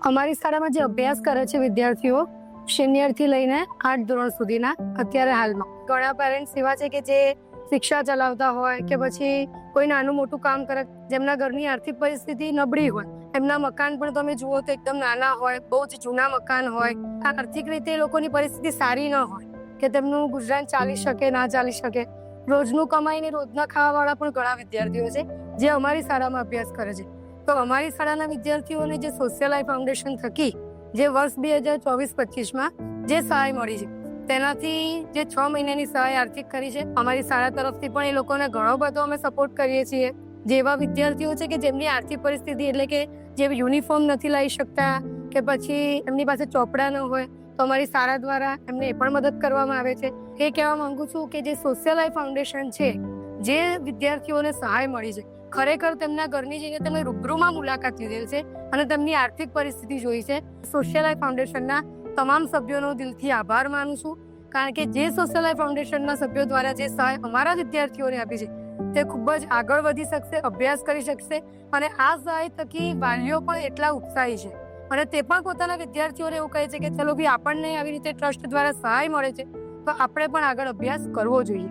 અમારી શાળામાં જે અભ્યાસ કરે છે વિદ્યાર્થીઓ સિનિયરથી લઈને 8 ધોરણ સુધીના અત્યારે હાલમાં ઘણા પેરેન્ટ્સ એવા છે કે જે શિક્ષા ચલાવતા હોય કે પછી કોઈ નાનું મોટું કામ કરે, જેમના ઘરની આર્થિક પરિસ્થિતિ નબળી હોય, એમના મકાન પણ તમે જુઓ તો એકદમ નાના હોય, બહુ જ જૂના મકાન હોય, આર્થિક રીતે એ લોકોની પરિસ્થિતિ સારી ન હોય કે તેમનું ગુજરાન ચાલી શકે ના ચાલી શકે, રોજનું કમાઈને રોજના ખાવાવાળા પણ ઘણા વિદ્યાર્થીઓ છે જે અમારી શાળામાં અભ્યાસ કરે છે. તો અમારી શાળાના વિદ્યાર્થીઓને જે સોશિયલ લાઈફ ફાઉન્ડેશન થકી જે વર્ષ 2024-25માં જે સહાય મળી છે, તેનાથી જે 6 મહિનાની સહાય આર્થિક કરી છે અમારી શાળા તરફથી, પણ એ લોકોને ઘણો બધો અમે સપોર્ટ કરીએ છીએ. જેવા વિદ્યાર્થીઓ છે કે જેમની આર્થિક પરિસ્થિતિ એટલે કે જે યુનિફોર્મ નથી લાવી શકતા કે પછી એમની પાસે ચોપડા ન હોય, તો અમારી શાળા દ્વારા એમને એ પણ મદદ કરવામાં આવે છે. એ કહેવા માંગુ છું કે જે સોશિયલ લાઈફ ફાઉન્ડેશન છે, જે વિદ્યાર્થીઓને સહાય મળી છે, ખરેખર તેમના ઘરની જઈને તમે રૂબરૂમાં મુલાકાત લીધેલ છે અને તેમની આર્થિક પરિસ્થિતિ જોઈ છે. સોશિયલ લાઈફ ફાઉન્ડેશનના તમામ સભ્યોનો દિલથી આભાર માનું છું, કારણ કે જે સોશિયલ લાઈફ ફાઉન્ડેશનના સભ્યો દ્વારા જે સહાય અમારા વિદ્યાર્થીઓને આપી છે તે ખૂબ જ આગળ વધી શકશે, અભ્યાસ કરી શકશે અને આ સહાય થકી વાલીઓ પણ એટલા ઉત્સાહી છે અને તે પણ પોતાના વિદ્યાર્થીઓને એવું કહે છે કે ચલો ભાઈ, આપણને આવી રીતે ટ્રસ્ટ દ્વારા સહાય મળે છે તો આપણે પણ આગળ અભ્યાસ કરવો જોઈએ.